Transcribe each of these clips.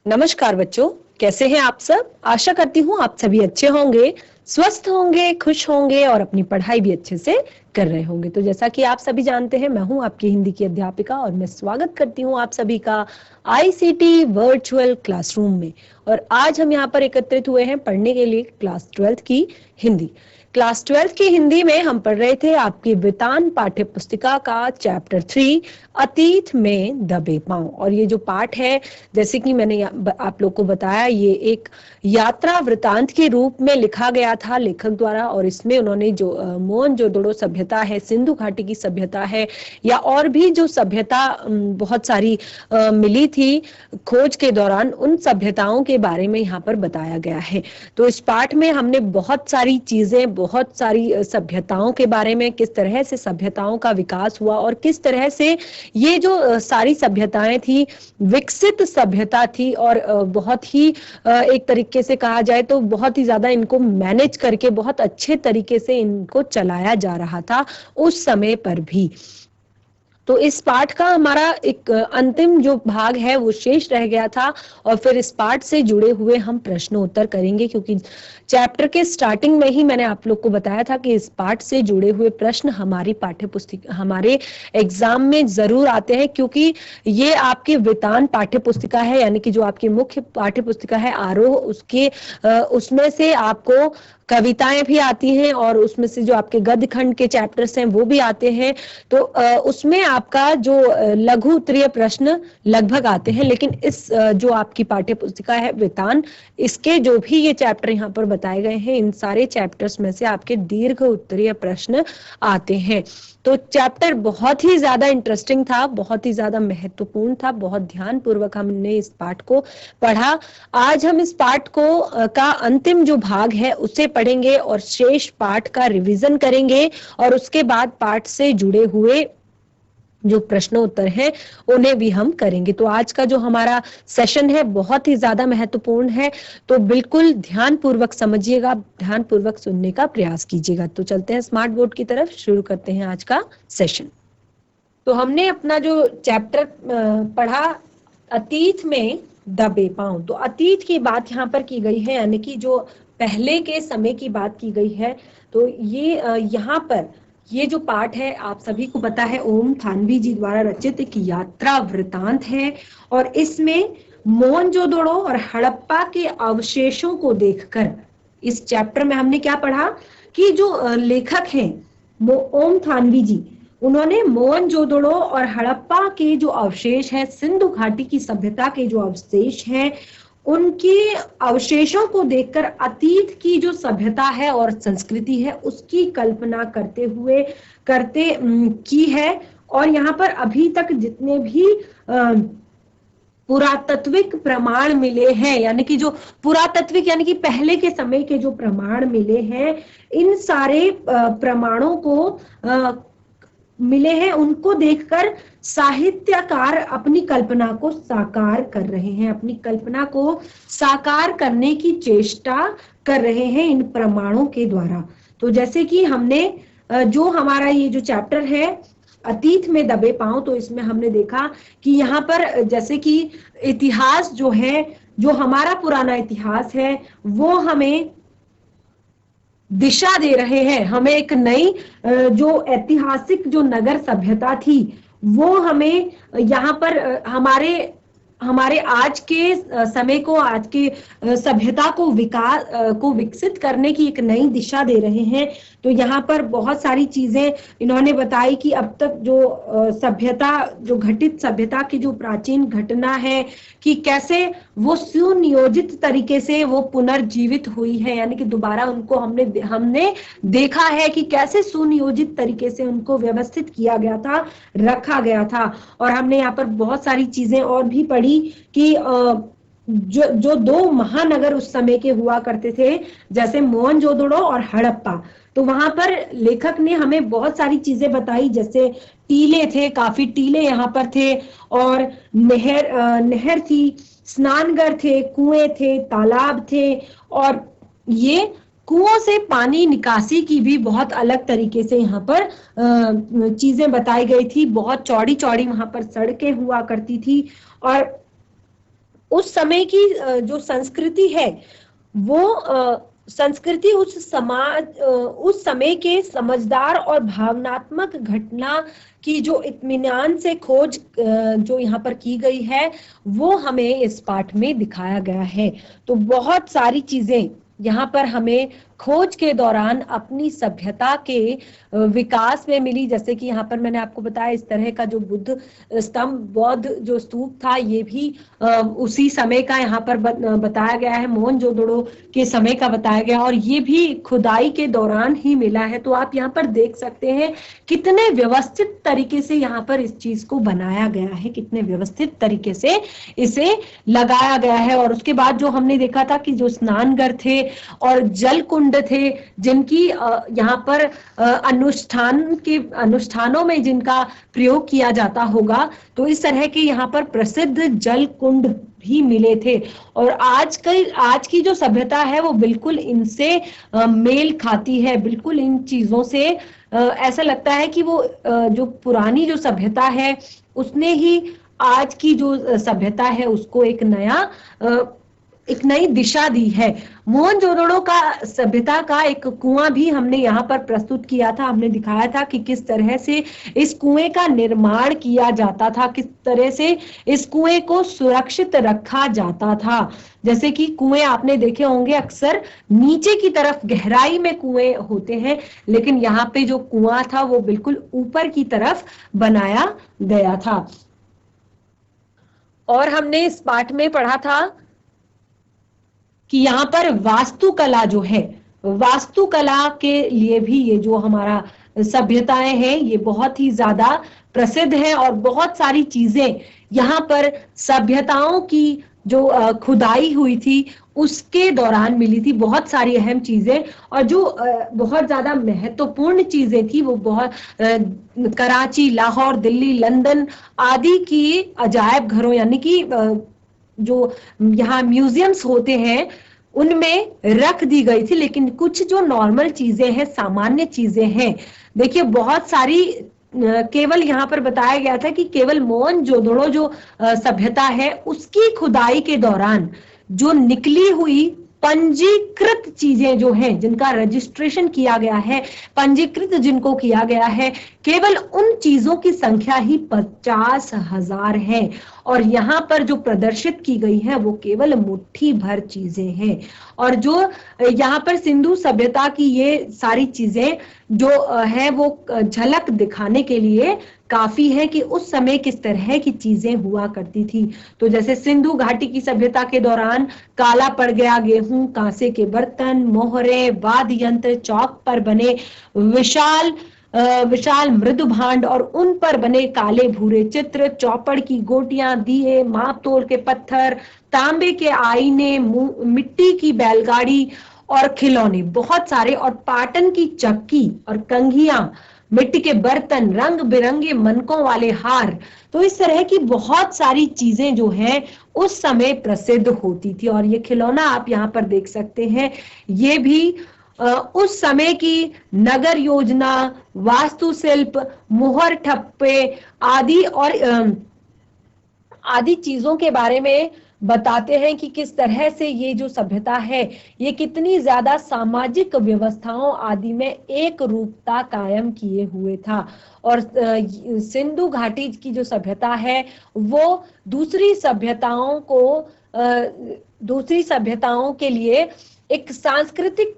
नमस्कार बच्चों, कैसे हैं आप सब। आशा करती हूँ आप सभी अच्छे होंगे, स्वस्थ होंगे, खुश होंगे और अपनी पढ़ाई भी अच्छे से कर रहे होंगे। तो जैसा कि आप सभी जानते हैं, मैं हूँ आपकी हिंदी की अध्यापिका और मैं स्वागत करती हूँ आप सभी का आईसीटी वर्चुअल क्लासरूम में। और आज हम यहाँ पर एकत्रित हुए हैं पढ़ने के लिए क्लास 12th की हिंदी। क्लास 12th की हिंदी में हम पढ़ रहे थे आपकी वितान पाठ्य पुस्तिका का चैप्टर 3 अतीत में दबे पांव। और ये जो पाठ है, जैसे कि मैंने आप लोग को बताया, ये एक यात्रा वृतांत के रूप में लिखा गया था लेखक द्वारा। और इसमें उन्होंने जो मोहनजोदड़ो सभ्यता है, सिंधु घाटी की सभ्यता है, या और भी जो सभ्यता बहुत सारी मिली थी खोज के दौरान, उन सभ्यताओं के बारे में यहाँ पर बताया गया है। तो इस पाठ में हमने बहुत सारी चीजें, बहुत सारी सभ्यताओं के बारे में, किस तरह से सभ्यताओं का विकास हुआ और किस तरह से ये जो सारी सभ्यताएं थी विकसित सभ्यता थी और बहुत ही एक तरीके से कहा जाए तो बहुत ही ज्यादा इनको मैनेज करके बहुत अच्छे तरीके से इनको चलाया जा रहा था उस समय पर भी। तो इस पाठ का हमारा एक अंतिम जो भाग है वो शेष रह गया था और फिर इस पाठ से जुड़े हुए हम प्रश्न उत्तर करेंगे, क्योंकि चैप्टर के स्टार्टिंग में ही मैंने आप लोग को बताया था कि इस पाठ से जुड़े हुए प्रश्न हमारी पाठ्य पुस्तिका, हमारे एग्जाम में जरूर आते हैं, क्योंकि ये आपकी वितान पाठ्य पुस्तिका है, यानी कि जो आपकी मुख्य पाठ्य पुस्तिका है आरोह, उसके उसमें से आपको कविताएं भी आती हैं और उसमें से जो आपके गद्य खंड के चैप्टर्स हैं वो भी आते हैं। तो उसमें आपका जो लघु उत्तरीय प्रश्न लगभग आते हैं, लेकिन इस जो आपकी पाठ्य पुस्तिका है वितान, इसके जो भी ये चैप्टर यहाँ पर बताए गए हैं, इन सारे चैप्टर्स में से आपके दीर्घ उत्तरीय प्रश्न आते हैं। तो चैप्टर बहुत ही ज्यादा इंटरेस्टिंग था, बहुत ही ज्यादा महत्वपूर्ण था, बहुत ध्यान पूर्वक हमने इस पाठ को पढ़ा। आज हम इस पाठ को का अंतिम जो भाग है उसे पढ़ेंगे और शेष पाठ का रिवीजन करेंगे और उसके बाद पाठ से जुड़े हुए जो प्रश्न उत्तर हैं उन्हें भी हम करेंगे। तो आज का जो हमारा सेशन है बहुत ही ज्यादा महत्वपूर्ण है, तो बिल्कुल ध्यान पूर्वक समझिएगा, ध्यान पूर्वक सुनने का प्रयास कीजिएगा। तो चलते हैं स्मार्ट बोर्ड की तरफ, शुरू करते हैं आज का सेशन। तो हमने अपना जो चैप्टर पढ़ा अतीत में दबे पांव, तो अतीत की बात यहाँ पर की गई है, यानी कि जो पहले के समय की बात की गई है। तो ये यहाँ पर ये जो पाठ है आप सभी को पता है ओम थानवी जी द्वारा रचित एक यात्रा वृतांत है और इसमें मोहनजोदड़ो और हड़प्पा के अवशेषों को देखकर इस चैप्टर में हमने क्या पढ़ा कि जो लेखक हैं ओम थानवी जी, उन्होंने मोहनजोदड़ो और हड़प्पा के जो अवशेष है, सिंधु घाटी की सभ्यता के जो अवशेष हैं, उनके अवशेषों को देखकर अतीत की जो सभ्यता है और संस्कृति है उसकी कल्पना करते की है। और यहाँ पर अभी तक जितने भी पुरातत्विक प्रमाण मिले हैं, यानी कि जो पुरातत्विक यानी कि पहले के समय के जो प्रमाण मिले हैं, इन सारे प्रमाणों को मिले हैं, उनको देखकर साहित्यकार अपनी कल्पना को साकार कर रहे हैं, अपनी कल्पना को साकार करने की चेष्टा कर रहे हैं इन प्रमाणों के द्वारा। तो जैसे कि हमने जो हमारा ये जो चैप्टर है अतीत में दबे पांव, तो इसमें हमने देखा कि यहाँ पर जैसे कि इतिहास जो है, जो हमारा पुराना इतिहास है, वो हमें दिशा दे रहे हैं, हमें एक नई जो ऐतिहासिक जो नगर सभ्यता थी वो हमें यहाँ पर हमारे आज के समय को, आज के सभ्यता को विकसित करने की एक नई दिशा दे रहे हैं। तो यहाँ पर बहुत सारी चीजें इन्होंने बताई कि अब तक जो सभ्यता, जो घटित सभ्यता की जो प्राचीन घटना है कि कैसे वो सुनियोजित तरीके से वो पुनर्जीवित हुई है, यानी कि दोबारा उनको हमने देखा है कि कैसे सुनियोजित तरीके से उनको व्यवस्थित किया गया था, रखा गया था। और हमने यहाँ पर बहुत सारी चीजें और भी पढ़ी कि जो दो महानगर उस समय के हुआ करते थे, जैसे मोहनजोदड़ो और हड़प्पा, तो वहां पर लेखक ने हमें बहुत सारी चीजें बताई, जैसे टीले थे, काफी टीले यहाँ पर थे, और नहर थी, स्नानघर थे, कुएं थे, तालाब थे, और ये कुओं से पानी निकासी की भी बहुत अलग तरीके से यहाँ पर चीजें बताई गई थी। बहुत चौड़ी चौड़ी वहां पर सड़कें हुआ करती थी और उस समय की जो संस्कृति है वो संस्कृति उस समय के समझदार और भावनात्मक घटना की जो इत्मीनान से खोज जो यहाँ पर की गई है वो हमें इस पाठ में दिखाया गया है। तो बहुत सारी चीजें यहाँ पर हमें खोज के दौरान अपनी सभ्यता के विकास में मिली, जैसे कि यहाँ पर मैंने आपको बताया इस तरह का जो बुद्ध स्तंभ, बौद्ध जो स्तूप था, ये भी उसी समय का यहाँ पर बताया गया है, मोहनजोदड़ो के समय का बताया गया, और ये भी खुदाई के दौरान ही मिला है। तो आप यहाँ पर देख सकते हैं कितने व्यवस्थित तरीके से यहाँ पर इस चीज को बनाया गया है, कितने व्यवस्थित तरीके से इसे लगाया गया है। और उसके बाद जो हमने देखा था कि जो स्नानघर थे और जल कुंड थे, जिनकी यहाँ पर अनुष्ठानों में जिनका प्रयोग किया जाता होगा, तो इस तरह के यहाँ पर प्रसिद्ध जल कुंड भी मिले थे। और आज की जो सभ्यता है वो बिल्कुल इनसे मेल खाती है, बिल्कुल इन चीजों से ऐसा लगता है कि वो जो पुरानी जो सभ्यता है उसने ही आज की जो सभ्यता है उसको एक नई दिशा दी है। मोहनजोदड़ो का सभ्यता का एक कुआं भी हमने यहाँ पर प्रस्तुत किया था, हमने दिखाया था कि किस तरह से इस कुएं का निर्माण किया जाता था, किस तरह से इस कुएं को सुरक्षित रखा जाता था। जैसे कि कुएं आपने देखे होंगे अक्सर नीचे की तरफ गहराई में कुएं होते हैं, लेकिन यहाँ पे जो कुआं था वो बिल्कुल ऊपर की तरफ बनाया गया था। और हमने इस पाठ में पढ़ा था कि यहाँ पर वास्तुकला जो है, वास्तुकला के लिए भी ये जो हमारा सभ्यताएं हैं ये बहुत ही ज्यादा प्रसिद्ध है, और बहुत सारी चीजें यहाँ पर सभ्यताओं की जो खुदाई हुई थी उसके दौरान मिली थी, बहुत सारी अहम चीजें। और जो बहुत ज्यादा महत्वपूर्ण चीजें थी वो बहुत कराची, लाहौर, दिल्ली, लंदन आदि की अजायब घरों यानी कि जो यहाँ म्यूजियम्स होते हैं उनमें रख दी गई थी। लेकिन कुछ जो नॉर्मल चीजें हैं, सामान्य चीजें हैं, देखिए बहुत सारी केवल यहाँ पर बताया गया था कि केवल मोहनजोदड़ो जो सभ्यता है उसकी खुदाई के दौरान जो निकली हुई पंजीकृत चीजें जो हैं, जिनका रजिस्ट्रेशन किया गया है, पंजीकृत जिनको किया गया है, केवल उन चीजों की संख्या ही 50,000 है। और यहाँ पर जो प्रदर्शित की गई है वो केवल मुट्ठी भर चीजें हैं। और जो यहाँ पर सिंधु सभ्यता की ये सारी चीजें जो है वो झलक दिखाने के लिए काफी है कि उस समय किस तरह की चीजें हुआ करती थी। तो जैसे सिंधु घाटी की सभ्यता के दौरान काला पड़ गया गेहूं, कांसे के बर्तन, मोहरे, वाद्य यंत्र, चौक पर बने विशाल मृदु भांड और उन पर बने काले भूरे चित्र, चौपड़ की गोटियां, दिए, माप तोल के पत्थर, तांबे के आईने, मिट्टी की बैलगाड़ी और खिलौने बहुत सारे, और पाटन की चक्की और कंघियां, मिट्टी के बर्तन, रंग बिरंगे मनकों वाले हार। तो इस तरह की बहुत सारी चीजें जो हैं उस समय प्रसिद्ध होती थी। और ये खिलौना आप यहाँ पर देख सकते हैं, ये भी उस समय की नगर योजना, वास्तुशिल्प, मोहर ठप्पे आदि चीजों के बारे में बताते हैं कि किस तरह से ये जो सभ्यता है ये कितनी ज्यादा सामाजिक व्यवस्थाओं आदि में एक रूपता कायम किए हुए था। और सिंधु घाटी की जो सभ्यता है वो दूसरी सभ्यताओं के लिए एक सांस्कृतिक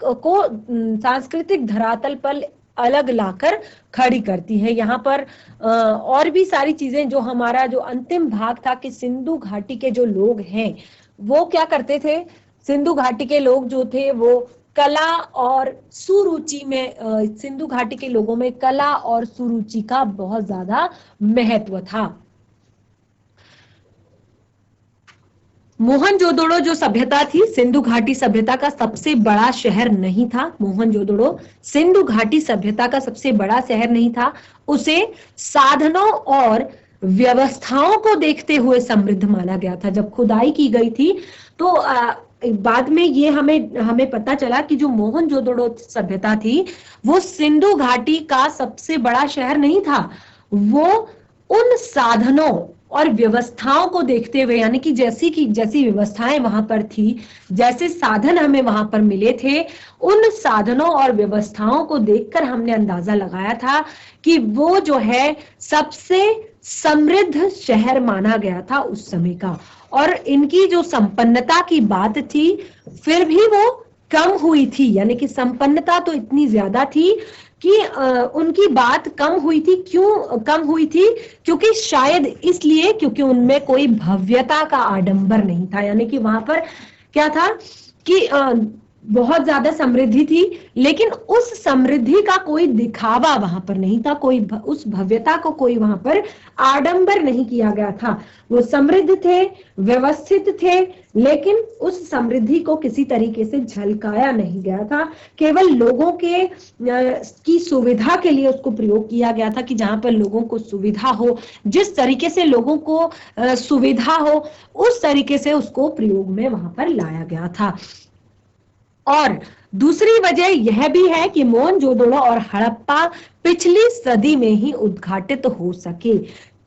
धरातल पर अलग लाकर खड़ी करती है। यहाँ पर और भी सारी चीजें, जो हमारा जो अंतिम भाग था कि सिंधु घाटी के जो लोग हैं वो क्या करते थे, सिंधु घाटी के लोग जो थे वो कला और सुरुचि में, सिंधु घाटी के लोगों में कला और सुरुचि का बहुत ज्यादा महत्व था। मोहनजोदड़ो जो सभ्यता थी सिंधु घाटी सभ्यता का सबसे बड़ा शहर नहीं था। मोहनजोदड़ो सिंधु घाटी सभ्यता का सबसे बड़ा शहर नहीं था, उसे साधनों और व्यवस्थाओं को देखते हुए समृद्ध माना गया था। जब खुदाई की गई थी तो बाद में ये हमें पता चला कि जो मोहनजोदड़ो सभ्यता थी वो सिंधु घाटी का सबसे बड़ा शहर नहीं था, वो उन साधनों और व्यवस्थाओं को देखते हुए, यानी कि जैसी व्यवस्थाएं वहां पर थी, जैसे साधन हमें वहां पर मिले थे, उन साधनों और व्यवस्थाओं को देखकर हमने अंदाजा लगाया था कि वो जो है सबसे समृद्ध शहर माना गया था उस समय का। और इनकी जो संपन्नता की बात थी फिर भी वो कम हुई थी, यानी कि संपन्नता तो इतनी ज्यादा थी कि उनकी बात कम हुई थी। क्यों कम हुई थी? क्योंकि शायद इसलिए क्योंकि उनमें कोई भव्यता का आडंबर नहीं था, यानी कि वहां पर क्या था कि बहुत ज्यादा समृद्धि थी, लेकिन उस समृद्धि का कोई दिखावा वहां पर नहीं था, उस भव्यता को कोई वहां पर आडंबर नहीं किया गया था। वो समृद्ध थे, व्यवस्थित थे, लेकिन उस समृद्धि को किसी तरीके से झलकाया नहीं गया था। केवल लोगों के की सुविधा के लिए उसको प्रयोग किया गया था कि जहां पर लोगों को सुविधा हो, जिस तरीके से लोगों को सुविधा हो, उस तरीके से उसको प्रयोग में वहां पर लाया गया था। और दूसरी वजह यह भी है कि मोहनजोदड़ो और हड़प्पा पिछली सदी में ही उद्घाटित हो सके।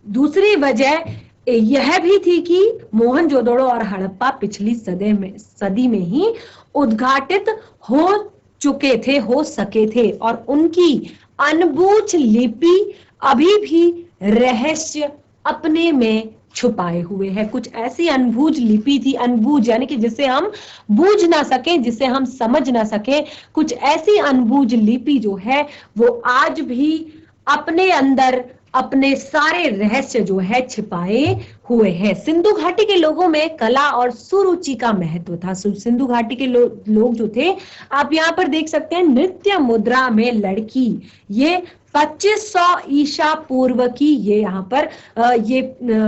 दूसरी वजह यह भी थी कि मोहनजोदड़ो और हड़प्पा पिछली सदी में ही उद्घाटित हो सके थे, और उनकी अनबूझ लिपि अभी भी रहस्य अपने में छुपाए हुए है। कुछ ऐसी अनबूझ लिपि थी, अनबूझ यानी कि जिसे हम बूझ ना सके, जिसे हम समझ ना सके, कुछ ऐसी अनबूझ लिपि जो है वो आज भी अपने अंदर अपने सारे रहस्य जो है छिपाए हुए हैं। सिंधु घाटी के लोगों में कला और सुरुचि का महत्व था। सिंधु घाटी के लोग जो थे, आप यहाँ पर देख सकते हैं, नृत्य मुद्रा में लड़की, ये 2500 ईसा पूर्व की, ये यहाँ पर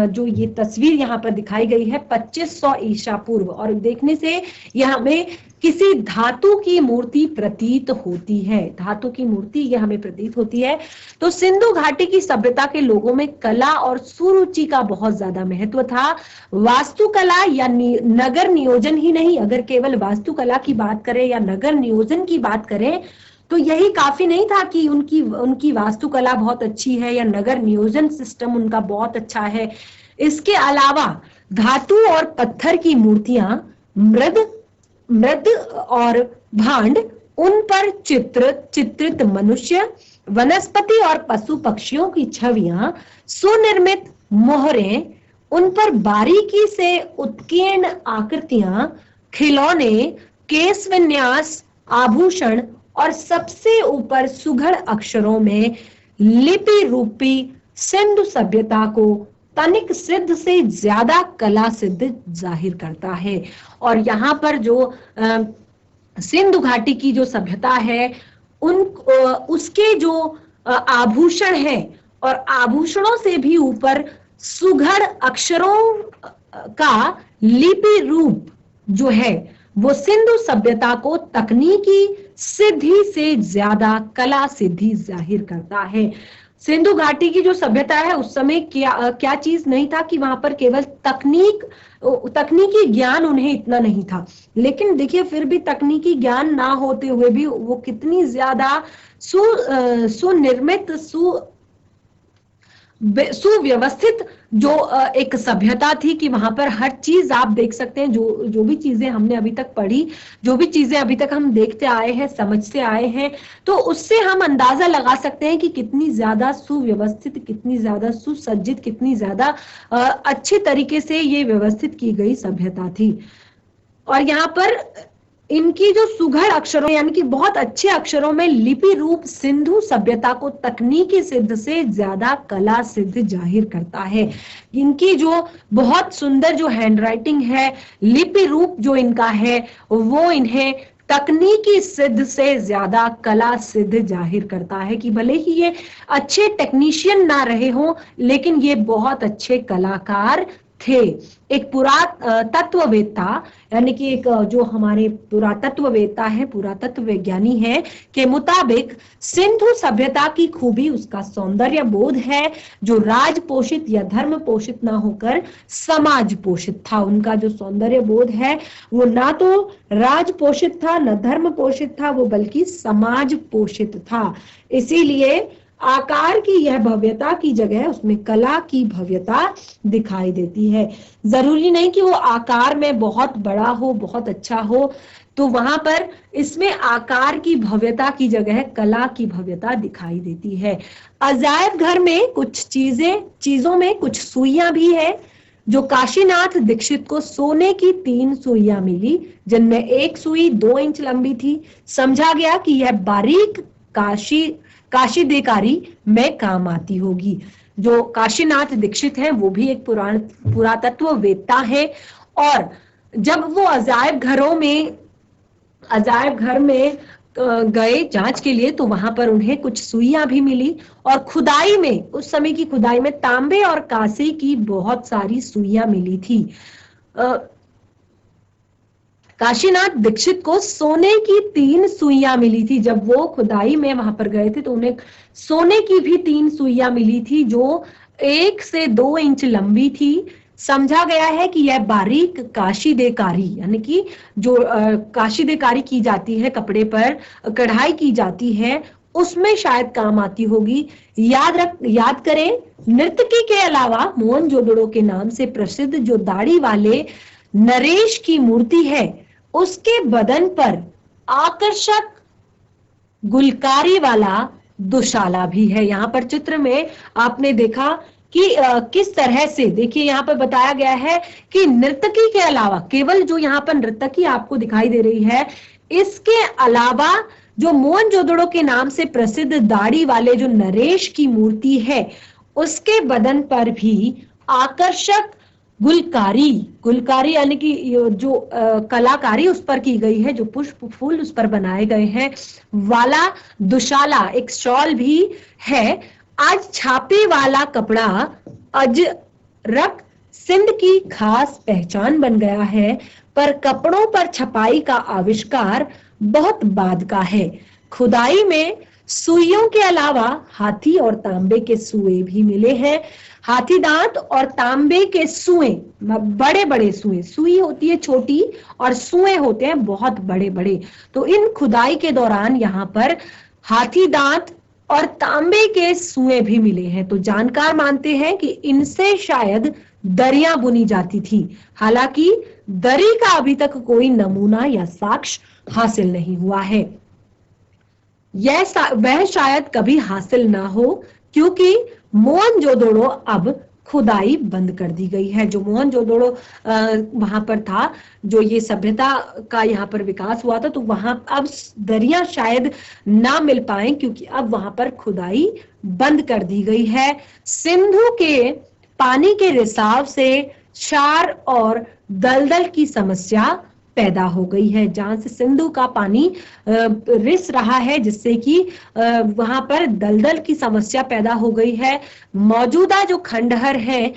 जो ये तस्वीर यहाँ पर दिखाई गई है 2500 ईसा पूर्व, और देखने से यह हमें किसी धातु की मूर्ति प्रतीत होती है, धातु की मूर्ति यह हमें प्रतीत होती है। तो सिंधु घाटी की सभ्यता के लोगों में कला और सुरुचि का बहुत ज्यादा महत्व था। वास्तुकला या नगर नियोजन ही नहीं, अगर केवल वास्तुकला की बात करें या नगर नियोजन की बात करें तो यही काफी नहीं था कि उनकी वास्तुकला बहुत अच्छी है या नगर नियोजन सिस्टम उनका बहुत अच्छा है। इसके अलावा धातु और पत्थर की मूर्तियां, मृद और भांड, उन पर चित्रित मनुष्य, वनस्पति और पशु पक्षियों की छवियां, सुनिर्मित मोहरें, उन पर बारीकी से उत्कीर्ण आकृतियां, खिलौने, केश विन्यास, आभूषण और सबसे ऊपर सुघड़ अक्षरों में लिपि रूपी सिंधु सभ्यता को तनिक सिद्ध से ज्यादा कला सिद्ध जाहिर करता है। और यहाँ पर जो सिंधु घाटी की जो सभ्यता है, उसके जो आभूषण है, और आभूषणों से भी ऊपर सुघड़ अक्षरों का लिपि रूप जो है वो सिंधु सभ्यता को तकनीकी सिद्धि से ज्यादा कला सिद्धि जाहिर करता है। सिंधु घाटी की जो सभ्यता है उस समय क्या चीज नहीं था कि वहां पर केवल तकनीकी ज्ञान उन्हें इतना नहीं था, लेकिन देखिए फिर भी तकनीकी ज्ञान ना होते हुए भी वो कितनी ज्यादा सुनिर्मित सुव्यवस्थित जो एक सभ्यता थी कि वहां पर हर चीज आप देख सकते हैं, जो भी चीजें हमने अभी तक पढ़ी, जो भी चीजें अभी तक हम देखते आए हैं, समझते आए हैं, तो उससे हम अंदाजा लगा सकते हैं कि कितनी ज्यादा सुव्यवस्थित, कितनी ज्यादा सुसज्जित, कितनी ज्यादा अच्छे तरीके से ये व्यवस्थित की गई सभ्यता थी। और यहाँ पर इनकी जो सुघड़ अक्षरों यानी कि बहुत अच्छे अक्षरों में लिपि रूप सिंधु सभ्यता को तकनीकी सिद्ध से ज्यादा कला सिद्ध जाहिर करता है। इनकी जो बहुत सुंदर जो हैंडराइटिंग है, लिपि रूप जो इनका है, वो इन्हें तकनीकी सिद्ध से ज्यादा कला सिद्ध जाहिर करता है कि भले ही ये अच्छे टेक्नीशियन ना रहे हों, लेकिन ये बहुत अच्छे कलाकार थे। एक पुरातत्ववेत्ता यानी कि एक जो हमारे पुरातत्ववेत्ता है, पुरातत्व विज्ञानी है, के मुताबिक सिंधु सभ्यता की खूबी उसका सौंदर्य बोध है, जो राज पोषित या धर्म पोषित ना होकर समाज पोषित था। उनका जो सौंदर्य बोध है वो ना तो राज पोषित था, न धर्म पोषित था, वो बल्कि समाज पोषित था। इसीलिए आकार की यह भव्यता की जगह उसमें कला की भव्यता दिखाई देती है। जरूरी नहीं कि वो आकार में बहुत बड़ा हो, बहुत अच्छा हो, तो वहां पर इसमें आकार की भव्यता की जगह कला की भव्यता दिखाई देती है। अजायब घर में कुछ चीजों में कुछ सुइयां भी है। जो काशीनाथ दीक्षित को सोने की 3 सुइयां मिली, जिनमें एक सुई 2 इंच लंबी थी। समझा गया कि यह बारीक काशीदेकारी में काम आती होगी। जो काशीनाथ दीक्षित हैं वो भी एक पुरातत्व वेत्ता है, और जब वो अजायब घर में गए जांच के लिए, तो वहां पर उन्हें कुछ सुइयां भी मिली, और खुदाई में, उस समय की खुदाई में तांबे और कांसे की बहुत सारी सुइयां मिली थी। काशीनाथ दीक्षित को सोने की 3 सुइयां मिली थी। जब वो खुदाई में वहां पर गए थे तो उन्हें सोने की भी 3 सुइयां मिली थी, जो 1 से 2 इंच लंबी थी। समझा गया है कि यह बारीक काशीदेकारी, यानी कि जो काशीदेकारी की जाती है, कपड़े पर कढ़ाई की जाती है, उसमें शायद काम आती होगी। याद करें, नर्तकी के अलावा मोहनजोदड़ो के नाम से प्रसिद्ध जो दाढ़ी वाले नरेश की मूर्ति है, उसके बदन पर आकर्षक गुलकारी वाला दुशाला भी है। यहाँ पर चित्र में आपने देखा कि किस तरह से, देखिए यहाँ पर बताया गया है कि नर्तकी के अलावा, केवल जो यहाँ पर नर्तकी आपको दिखाई दे रही है, इसके अलावा जो मोहनजोदड़ो के नाम से प्रसिद्ध दाढ़ी वाले जो नरेश की मूर्ति है, उसके बदन पर भी आकर्षक गुलकारी यानी कि जो कलाकारी उस पर की गई है, जो पुष्प फूल उस पर बनाए गए हैं वाला दुशाला, एक शॉल भी है। आज छापे वाला कपड़ा अजरक सिंध की खास पहचान बन गया है, पर कपड़ों पर छपाई का आविष्कार बहुत बाद का है। खुदाई में सुइयों के अलावा हाथी और तांबे के सुए भी मिले हैं। हाथी दांत और तांबे के सुए, बड़े बड़े सुए, सुई होती है छोटी और सुए होते हैं बहुत बड़े बड़े। तो इन खुदाई के दौरान यहाँ पर हाथी दांत और तांबे के सुए भी मिले हैं। तो जानकार मानते हैं कि इनसे शायद दरियां बुनी जाती थी। हालांकि दरी का अभी तक कोई नमूना या साक्ष्य हासिल नहीं हुआ है। वह शायद कभी हासिल ना हो, क्योंकि मोहनजोदड़ो अब खुदाई बंद कर दी गई है। जो मोहनजोदड़ो वहां पर था, जो ये सभ्यता का यहाँ पर विकास हुआ था, तो वहां अब दरिया शायद ना मिल पाए, क्योंकि अब वहां पर खुदाई बंद कर दी गई है। सिंधु के पानी के रिसाव से क्षार और दलदल की समस्या पैदा हो गई है। जहां से सिंधु का पानी रिस रहा है, जिससे कि वहां पर दलदल की समस्या पैदा हो गई है। मौजूदा जो खंडहर है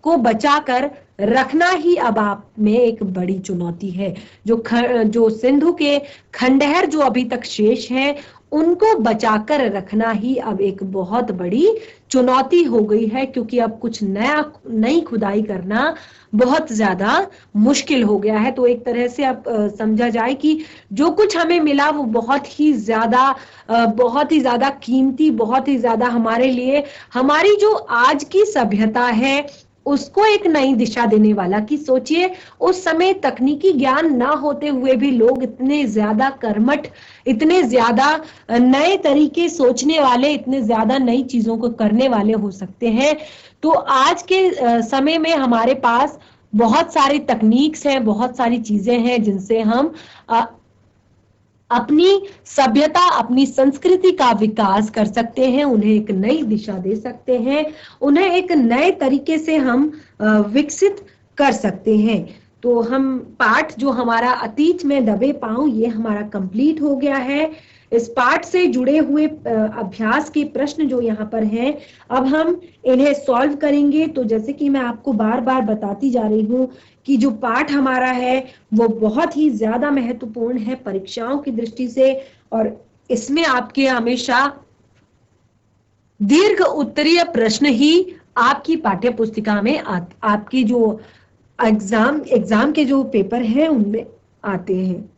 को बचाकर रखना ही अब आप में एक बड़ी चुनौती है। जो सिंधु के खंडहर जो अभी तक शेष हैं, उनको बचाकर रखना ही अब एक बहुत बड़ी चुनौती हो गई है, क्योंकि अब कुछ नई खुदाई करना बहुत ज्यादा मुश्किल हो गया है। तो एक तरह से अब समझा जाए कि जो कुछ हमें मिला वो बहुत ही ज्यादा कीमती, बहुत ही ज्यादा हमारे लिए, हमारी जो आज की सभ्यता है उसको एक नई दिशा देने वाला। कि सोचिए, उस समय तकनीकी ज्ञान ना होते हुए भी लोग इतने ज्यादा कर्मठ, इतने ज्यादा नए तरीके सोचने वाले, इतने ज्यादा नई चीजों को करने वाले हो सकते हैं। तो आज के समय में हमारे पास बहुत सारी तकनीक्स हैं, बहुत सारी चीजें हैं जिनसे हम अपनी सभ्यता, अपनी संस्कृति का विकास कर सकते हैं, उन्हें एक नई दिशा दे सकते हैं, उन्हें एक नए तरीके से हम विकसित कर सकते हैं। तो हम पाठ जो हमारा अतीत में दबे पांव, ये हमारा कंप्लीट हो गया है। इस पाठ से जुड़े हुए अभ्यास के प्रश्न जो यहाँ पर हैं, अब हम इन्हें सॉल्व करेंगे। तो जैसे कि मैं आपको बार बार बताती जा रही हूँ कि जो पाठ हमारा है वो बहुत ही ज्यादा महत्वपूर्ण है परीक्षाओं की दृष्टि से, और इसमें आपके हमेशा दीर्घ उत्तरीय प्रश्न ही आपकी पाठ्य पुस्तिका में आपकी जो एग्जाम के जो पेपर हैं उनमें आते हैं।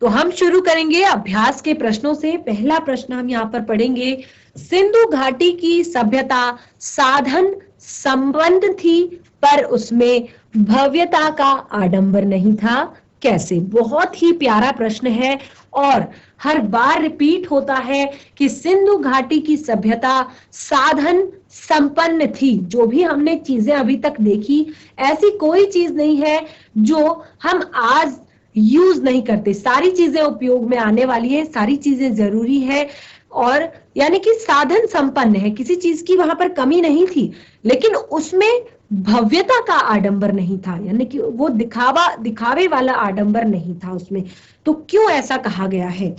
तो हम शुरू करेंगे अभ्यास के प्रश्नों से। पहला प्रश्न हम यहाँ पर पढ़ेंगे, सिंधु घाटी की सभ्यता साधन संपन्न थी पर उसमें भव्यता का आडंबर नहीं था, कैसे? बहुत ही प्यारा प्रश्न है और हर बार रिपीट होता है कि सिंधु घाटी की सभ्यता साधन संपन्न थी। जो भी हमने चीजें अभी तक देखी, ऐसी कोई चीज नहीं है जो हम आज यूज नहीं करते। सारी चीजें उपयोग में आने वाली है, सारी चीजें जरूरी है और यानी कि साधन संपन्न है, किसी चीज की वहां पर कमी नहीं थी, लेकिन उसमें भव्यता का आडंबर नहीं था, यानी कि वो दिखावे वाला आडंबर नहीं था उसमें। तो क्यों ऐसा कहा गया है?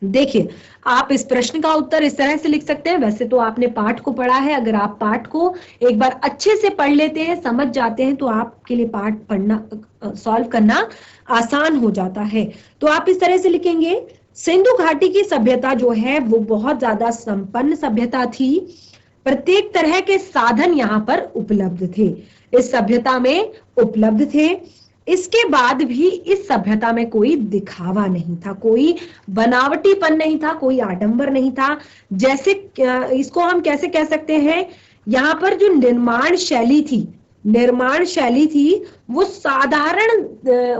देखिए, आप इस प्रश्न का उत्तर इस तरह से लिख सकते हैं। वैसे तो आपने पाठ को पढ़ा है, अगर आप पाठ को एक बार अच्छे से पढ़ लेते हैं, समझ जाते हैं, तो आपके लिए पाठ पढ़ना सॉल्व करना आसान हो जाता है। तो आप इस तरह से लिखेंगे, सिंधु घाटी की सभ्यता जो है वो बहुत ज्यादा संपन्न सभ्यता थी, प्रत्येक तरह के साधन यहाँ पर उपलब्ध थे, इस सभ्यता में उपलब्ध थे। इसके बाद भी इस सभ्यता में कोई दिखावा नहीं था, कोई बनावटीपन नहीं था, कोई आडंबर नहीं था। जैसे इसको हम कैसे कह सकते हैं, यहाँ पर जो निर्माण शैली थी वो साधारण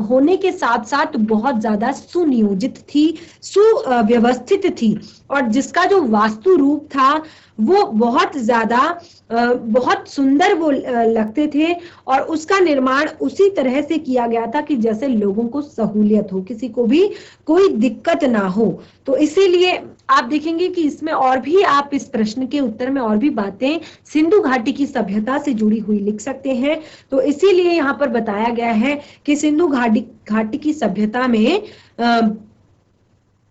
होने के साथ साथ बहुत ज्यादा सुनियोजित थी, सुव्यवस्थित थी, और जिसका जो वास्तु रूप था वो बहुत ज्यादा बहुत सुंदर वो लगते थे, और उसका निर्माण उसी तरह से किया गया था कि जैसे लोगों को सहूलियत हो, किसी को भी कोई दिक्कत ना हो। तो इसीलिए आप देखेंगे कि इसमें और भी आप इस प्रश्न के उत्तर में और भी बातें सिंधु घाटी की सभ्यता से जुड़ी हुई लिख सकते हैं। तो इसीलिए यहाँ पर बताया गया है कि सिंधु घाटी की सभ्यता में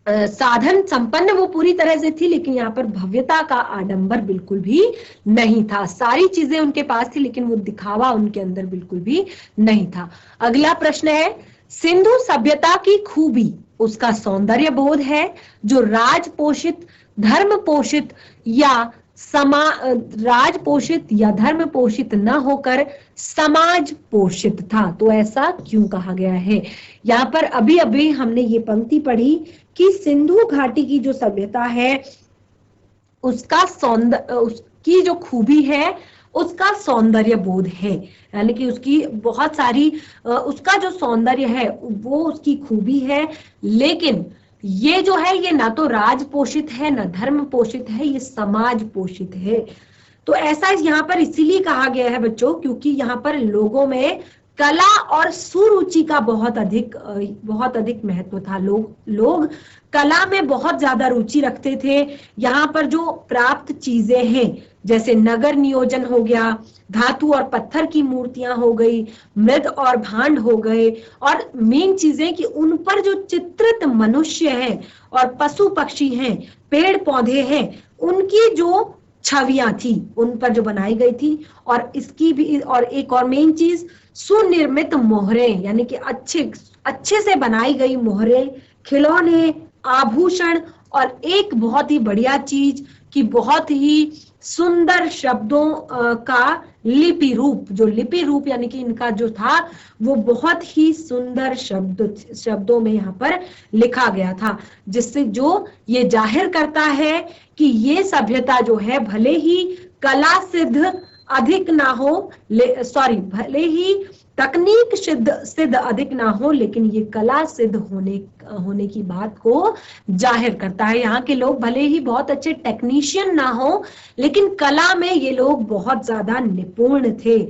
साधन संपन्न वो पूरी तरह से थी, लेकिन यहाँ पर भव्यता का आडंबर बिल्कुल भी नहीं था। सारी चीजें उनके पास थी, लेकिन वो दिखावा उनके अंदर बिल्कुल भी नहीं था। अगला प्रश्न है, सिंधु सभ्यता की खूबी उसका सौंदर्य बोध है जो राज पोषित, धर्म पोषित या राज पोषित या धर्म पोषित न होकर समाज पोषित था। तो ऐसा क्यों कहा गया है? यहाँ पर अभी अभी हमने ये पंक्ति पढ़ी कि सिंधु घाटी की जो सभ्यता है उसकी जो खूबी है उसका सौंदर्य बोध है, यानी कि उसकी बहुत सारी उसका जो सौंदर्य है वो उसकी खूबी है, लेकिन ये जो है ये ना तो राज पोषित है, ना धर्म पोषित है, ये समाज पोषित है। तो ऐसा यहाँ पर इसीलिए कहा गया है बच्चों, क्योंकि यहाँ पर लोगों में कला और सुरुचि का बहुत अधिक महत्व था। लोग कला में बहुत ज्यादा रुचि रखते थे। यहाँ पर जो प्राप्त चीजें हैं, जैसे नगर नियोजन हो गया, धातु और पत्थर की मूर्तियां हो गई, मृद और भांड हो गए, और मेन चीजें कि उन पर जो चित्रित मनुष्य हैं और पशु पक्षी हैं, पेड़ पौधे हैं, उनकी जो छवियां थी उन पर जो बनाई गई थी, और इसकी भी और एक और मेन चीज सुनिर्मित मोहरें, यानी कि अच्छे से बनाई गई मोहरें, खिलौने, आभूषण, और एक बहुत ही बढ़िया चीज कि बहुत ही सुंदर शब्दों का लिपि रूप, जो लिपि रूप यानी कि इनका जो था वो बहुत ही सुंदर शब्दों में यहाँ पर लिखा गया था, जिससे जो ये जाहिर करता है कि ये सभ्यता जो है भले ही कला सिद्ध अधिक ना हो, भले ही तकनीक सिद्ध अधिक ना हो, लेकिन ये कला सिद्ध होने की बात को जाहिर करता है। यहाँ के लोग भले ही बहुत अच्छे टेक्नीशियन ना हो, लेकिन कला में ये लोग बहुत ज्यादा निपुण थे।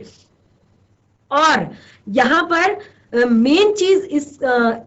और यहाँ पर मेन चीज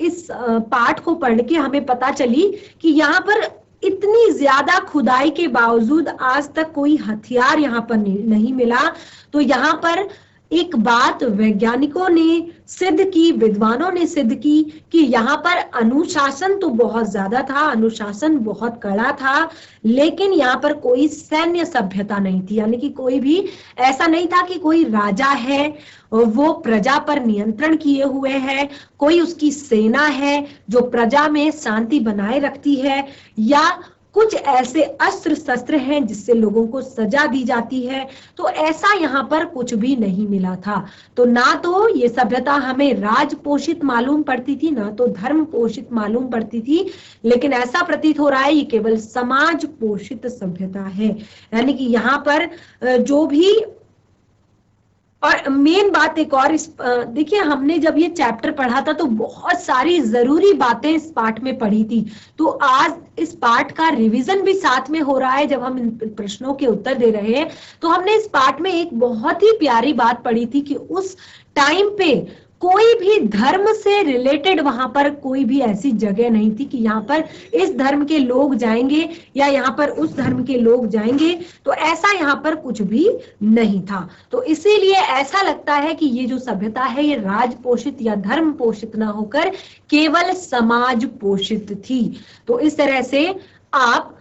इस पाठ को पढ़ के हमें पता चली कि यहाँ पर इतनी ज्यादा खुदाई के बावजूद आज तक कोई हथियार यहाँ पर नहीं मिला। तो यहाँ पर एक बात वैज्ञानिकों ने सिद्ध की, विद्वानों ने सिद्ध की कि यहाँ पर अनुशासन तो बहुत ज्यादा था, अनुशासन बहुत कड़ा था, लेकिन यहाँ पर कोई सैन्य सभ्यता नहीं थी, यानी कि कोई भी ऐसा नहीं था कि कोई राजा है वो प्रजा पर नियंत्रण किए हुए है, कोई उसकी सेना है जो प्रजा में शांति बनाए रखती है, या कुछ ऐसे अस्त्र शस्त्र हैं जिससे लोगों को सजा दी जाती है, तो ऐसा यहाँ पर कुछ भी नहीं मिला था। तो ना तो ये सभ्यता हमें राज पोषित मालूम पड़ती थी, ना तो धर्म पोषित मालूम पड़ती थी, लेकिन ऐसा प्रतीत हो रहा है ये केवल समाज पोषित सभ्यता है। यानी कि यहाँ पर जो भी, और मेन बात एक और, इस देखिए हमने जब ये चैप्टर पढ़ा था तो बहुत सारी जरूरी बातें इस पाठ में पढ़ी थी, तो आज इस पाठ का रिवीजन भी साथ में हो रहा है। जब हम इन प्रश्नों के उत्तर दे रहे हैं तो हमने इस पाठ में एक बहुत ही प्यारी बात पढ़ी थी कि उस टाइम पे कोई भी धर्म से रिलेटेड वहां पर कोई भी ऐसी जगह नहीं थी कि यहाँ पर इस धर्म के लोग जाएंगे या यहाँ पर उस धर्म के लोग जाएंगे, तो ऐसा यहाँ पर कुछ भी नहीं था। तो इसीलिए ऐसा लगता है कि ये जो सभ्यता है ये राज पोषित या धर्म पोषित ना होकर केवल समाज पोषित थी। तो इस तरह से आप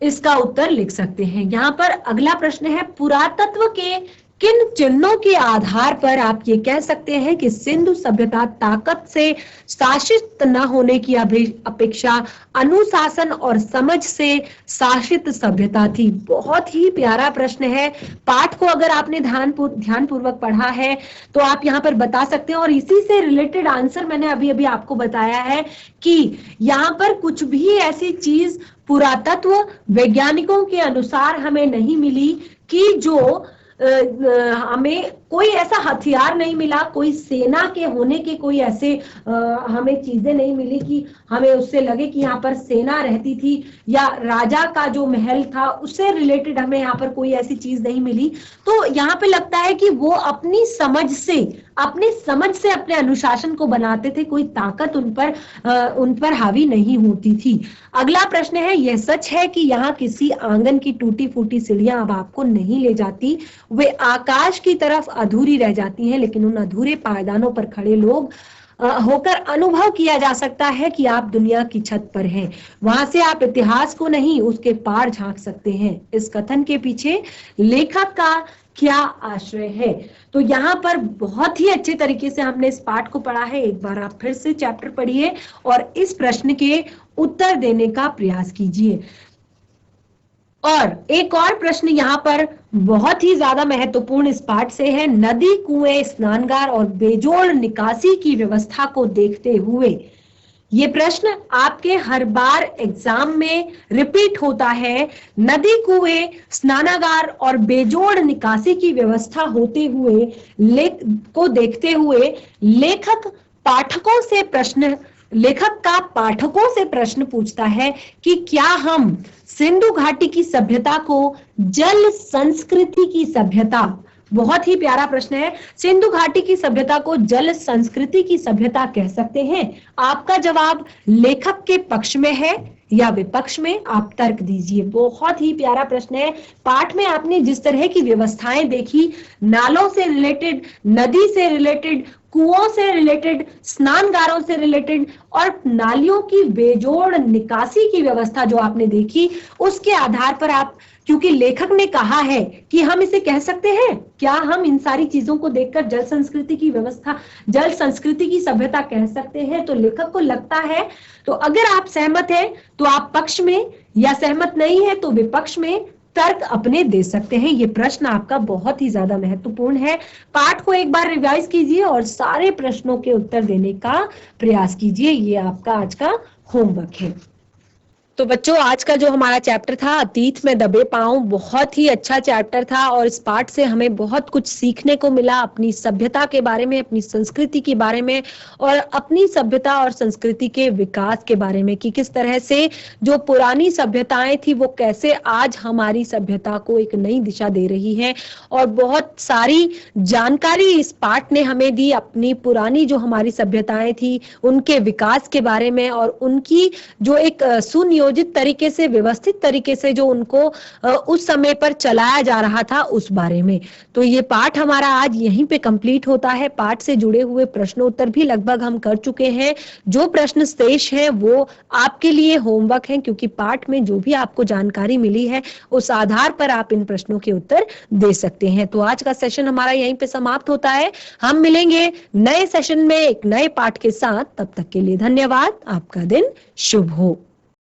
इसका उत्तर लिख सकते हैं। यहाँ पर अगला प्रश्न है, पुरातत्व के किन चिन्हों के आधार पर आप ये कह सकते हैं कि सिंधु सभ्यता ताकत से शासित न होने की अपेक्षा अनुशासन और समझ से शासित सभ्यता थी। बहुत ही प्यारा प्रश्न है। पाठ को अगर आपने ध्यानपूर्वक पढ़ा है तो आप यहाँ पर बता सकते हैं, और इसी से रिलेटेड आंसर मैंने अभी अभी आपको बताया है कि यहाँ पर कुछ भी ऐसी चीज पुरातत्व वैज्ञानिकों के अनुसार हमें नहीं मिली कि जो हमें कोई ऐसा हथियार नहीं मिला, कोई सेना के होने के कोई ऐसे हमें चीजें नहीं मिली कि हमें उससे लगे कि यहाँ पर सेना रहती थी, या राजा का जो महल था उससे रिलेटेड हमें यहाँ पर कोई ऐसी चीज नहीं मिली। तो यहाँ पे लगता है कि वो अपनी समझ से अपने अनुशासन को बनाते थे, कोई ताकत उन पर हावी नहीं होती थी। अगला प्रश्न है, यह सच है कि यहाँ किसी आंगन की टूटी फूटी सीढ़ियां अब आपको नहीं ले जाती, वे आकाश की तरफ अधूरी रह जाती हैं, लेकिन उन अधूरे पायदानों पर खड़े लोग होकर अनुभव किया जा सकता है कि आप दुनिया की छत पर हैं। वहां से आप इतिहास को नहीं उसके पार झांक सकते हैं। इस कथन के पीछे लेखक का क्या आश्रय है? तो यहाँ पर बहुत ही अच्छे तरीके से हमने इस पाठ को पढ़ा है। एक बार आप फिर से चैप्टर पढ़िए और इस प्रश्न के उत्तर देने का प्रयास कीजिए। और एक और प्रश्न यहाँ पर बहुत ही ज्यादा महत्वपूर्ण इस पाठ से है, नदी, कुएं, स्नानगार और बेजोड़ निकासी की व्यवस्था को देखते हुए। ये प्रश्न आपके हर बार एग्जाम में रिपीट होता है। नदी, कुएं, स्नानागार और बेजोड़ निकासी की व्यवस्था होते हुए को देखते हुए लेखक का पाठकों से प्रश्न पूछता है कि क्या हम सिंधु घाटी की सभ्यता को जल संस्कृति की सभ्यता, बहुत ही प्यारा प्रश्न है, सिंधु घाटी की सभ्यता को जल संस्कृति की सभ्यता कह सकते हैं? आपका जवाब लेखक के पक्ष में है या विपक्ष में? आप तर्क दीजिए। बहुत ही प्यारा प्रश्न है। पाठ में आपने जिस तरह की व्यवस्थाएं देखी, नालों से रिलेटेड, नदी से रिलेटेड, कुओं से रिलेटेड, स्नानगारों से रिलेटेड और नालियों की बेजोड़ निकासी की व्यवस्था जो आपने देखी, उसके आधार पर आप, क्योंकि लेखक ने कहा है कि हम इसे कह सकते हैं, क्या हम इन सारी चीजों को देखकर जल संस्कृति की व्यवस्था, जल संस्कृति की सभ्यता कह सकते हैं? तो लेखक को लगता है। तो अगर आप सहमत हैं तो आप पक्ष में, या सहमत नहीं है तो विपक्ष में तर्क अपने दे सकते हैं। ये प्रश्न आपका बहुत ही ज्यादा महत्वपूर्ण है। पाठ को एक बार रिवाइज कीजिए और सारे प्रश्नों के उत्तर देने का प्रयास कीजिए। ये आपका आज का होमवर्क है। तो बच्चों, आज का जो हमारा चैप्टर था अतीत में दबे पांव, बहुत ही अच्छा चैप्टर था और इस पाठ से हमें बहुत कुछ सीखने को मिला, अपनी सभ्यता के बारे में, अपनी संस्कृति के बारे में और अपनी सभ्यता और संस्कृति के विकास के बारे में, कि किस तरह से जो पुरानी सभ्यताएं थी वो कैसे आज हमारी सभ्यता को एक नई दिशा दे रही है। और बहुत सारी जानकारी इस पाठ ने हमें दी, अपनी पुरानी जो हमारी सभ्यताएं थी उनके विकास के बारे में और उनकी जो एक सुनियोजित तरीके से, व्यवस्थित तरीके से जो उनको उस समय पर चलाया जा रहा था उस बारे में। तो ये पाठ हमारा आज यहीं पे कंप्लीट होता है। पाठ से जुड़े हुए प्रश्नोत्तर भी लगभग हम कर चुके हैं। जो प्रश्न शेष हैं वो आपके लिए होमवर्क हैं, क्योंकि पाठ में जो भी आपको जानकारी मिली है उस आधार पर आप इन प्रश्नों के उत्तर दे सकते हैं। तो आज का सेशन हमारा यहीं पे समाप्त होता है। हम मिलेंगे नए सेशन में एक नए पाठ के साथ। तब तक के लिए धन्यवाद। आपका दिन शुभ हो।